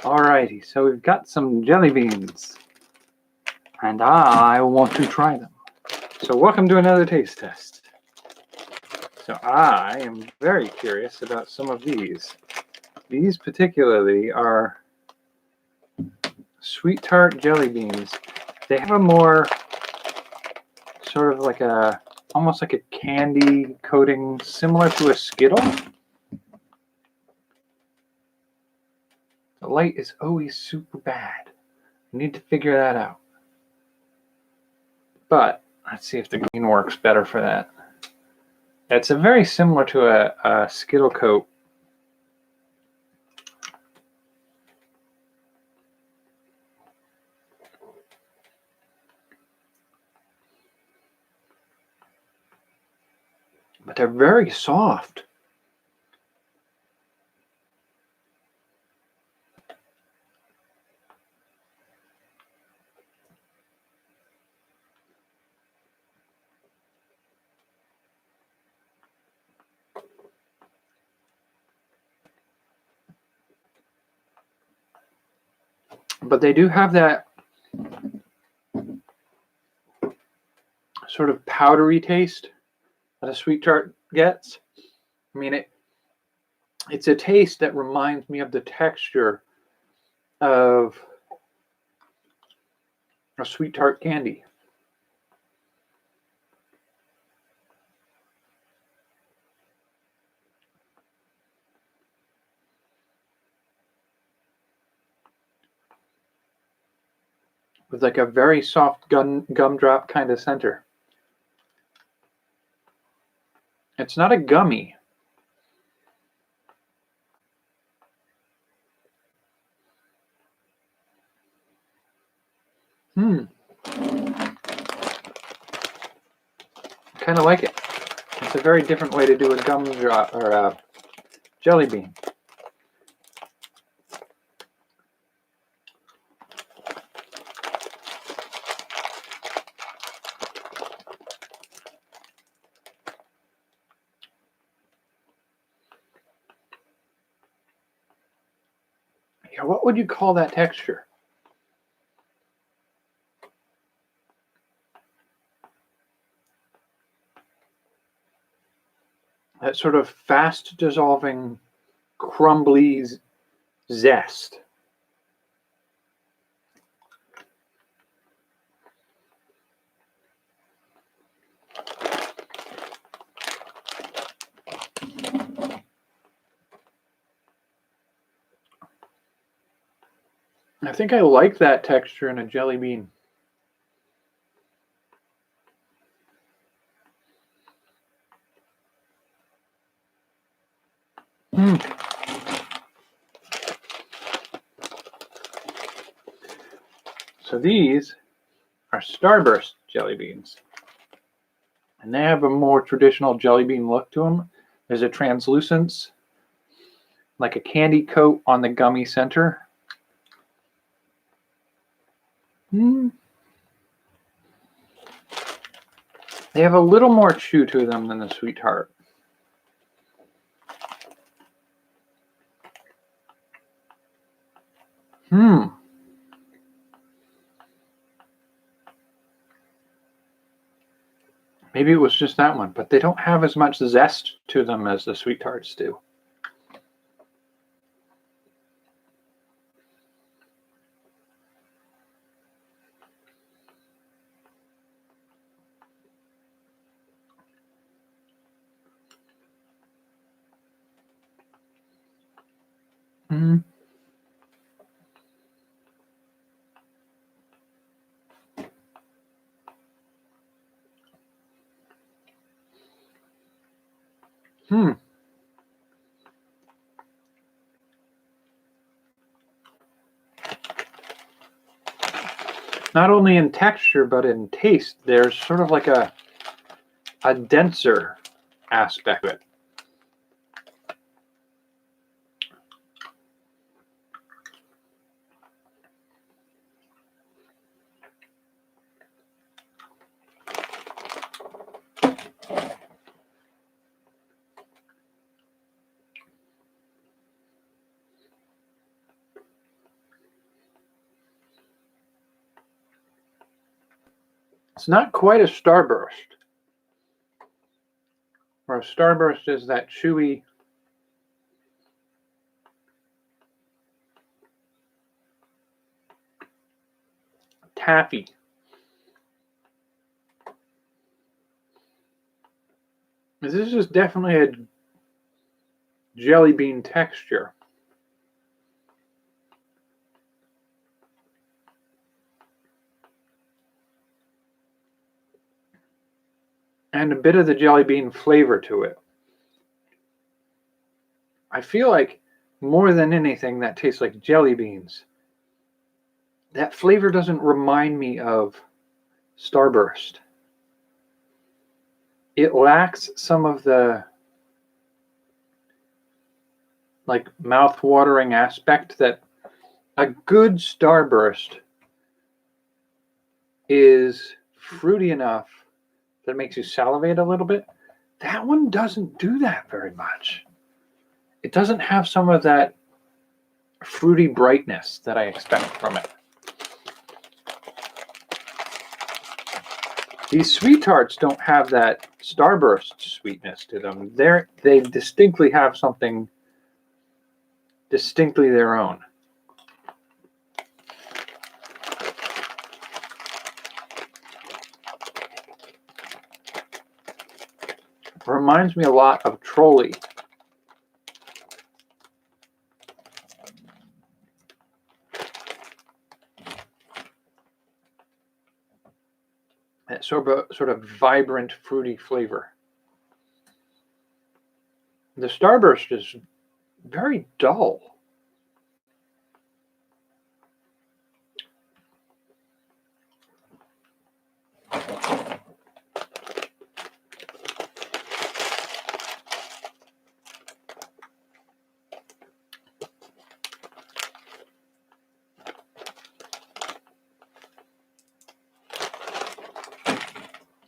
Alrighty, so we've got some jelly beans, and I want to try them. So welcome to another taste test. So I am very curious about some of these. These particularly are Sweetart jelly beans. They have a more sort of like almost like a candy coating, similar to a Skittle. The light is always super bad. I need to figure that out. But let's see if the green works better for that. It's a very similar to a Skittle coat. But they're very soft. But they do have that sort of powdery taste that a Sweetart gets. I mean, it's a taste that reminds me of the texture of a Sweetart candy. With like a very soft gumdrop kind of center. It's not a gummy. Kind of like it. It's a very different way to do a gumdrop or a jelly bean. Yeah, what would you call that texture? That sort of fast dissolving, crumbly zest. I think I like that texture in a jelly bean. So these are Starburst jelly beans. And they have a more traditional jelly bean look to them. There's a translucence, like a candy coat on the gummy center. They have a little more chew to them than the Sweetart. Maybe it was just that one, but they don't have as much zest to them as the Sweetarts do. Not only in texture, but in taste, there's sort of like a denser aspect of it. It's not quite a Starburst, where a Starburst is that chewy, taffy. This is definitely a jelly bean texture. And a bit of the jelly bean flavor to it. I feel like more than anything that tastes like jelly beans. That flavor doesn't remind me of Starburst. It lacks some of the like mouth-watering aspect that a good Starburst is fruity enough that it makes you salivate a little bit. That one doesn't do that very much. It doesn't have some of that fruity brightness that I expect from it. These Sweetarts don't have that Starburst sweetness to them. They distinctly have something distinctly their own. It reminds me a lot of Trolley. That sort of vibrant, fruity flavor. The Starburst is very dull.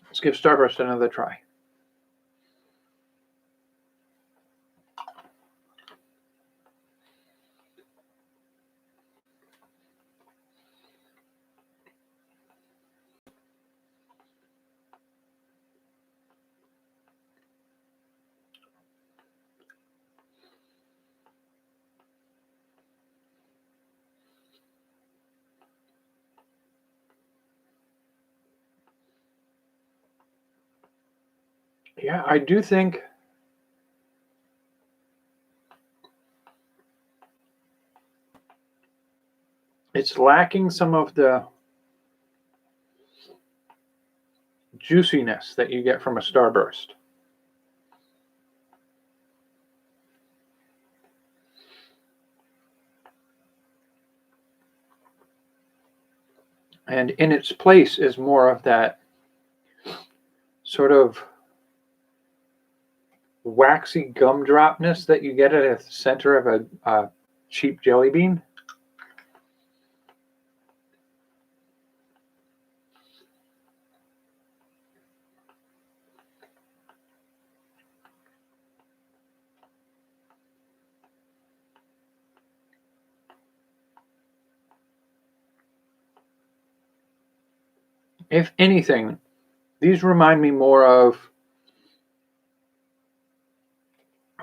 Let's give Starburst another try. Yeah, I do think it's lacking some of the juiciness that you get from a Starburst. And in its place is more of that sort of waxy gumdropness that you get at the center of a cheap jelly bean. If anything, these remind me more of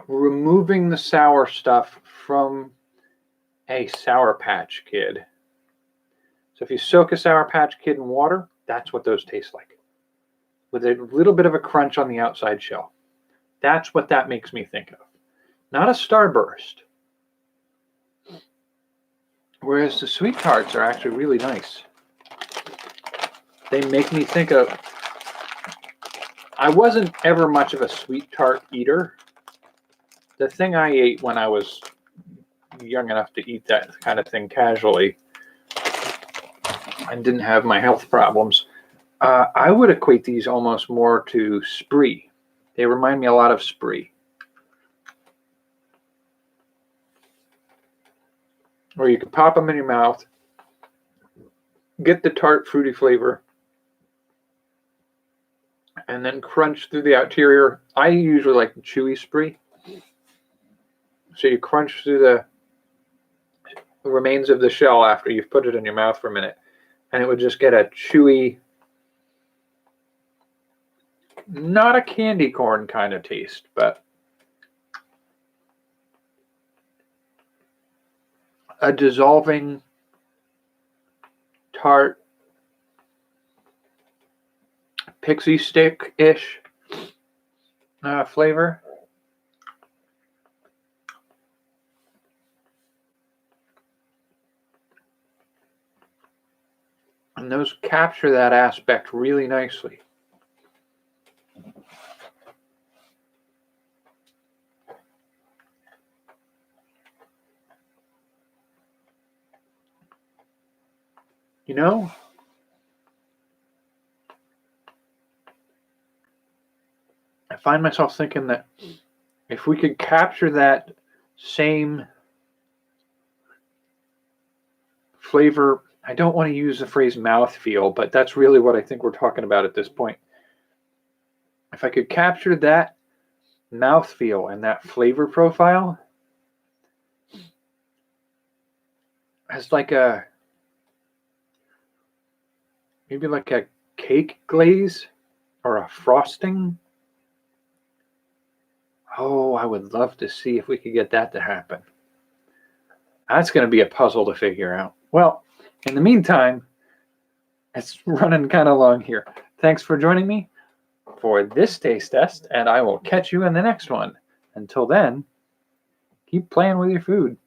removing the sour stuff from a Sour Patch Kid. So if you soak a Sour Patch Kid in water, that's what those taste like, with a little bit of a crunch on the outside shell. That's what that makes me think of. Not a Starburst. Whereas the Sweetarts are actually really nice. They make me think of... I wasn't ever much of a Sweetart eater. The thing I ate when I was young enough to eat that kind of thing casually and didn't have my health problems, I would equate these almost more to Spree. They remind me a lot of Spree. Where you can pop them in your mouth, get the tart fruity flavor, and then crunch through the interior. I usually like the chewy Spree. So you crunch through the remains of the shell after you've put it in your mouth for a minute, and it would just get a chewy, not a candy corn kind of taste, but a dissolving, tart, pixie stick-ish flavor. And those capture that aspect really nicely. You know, I find myself thinking that if we could capture that same flavor, I don't want to use the phrase mouthfeel, but that's really what I think we're talking about at this point. If I could capture that mouthfeel and that flavor profile as like a, maybe like a cake glaze or a frosting. Oh, I would love to see if we could get that to happen. That's going to be a puzzle to figure out. Well, in the meantime, it's running kind of long here. Thanks for joining me for this taste test, and I will catch you in the next one. Until then, keep playing with your food.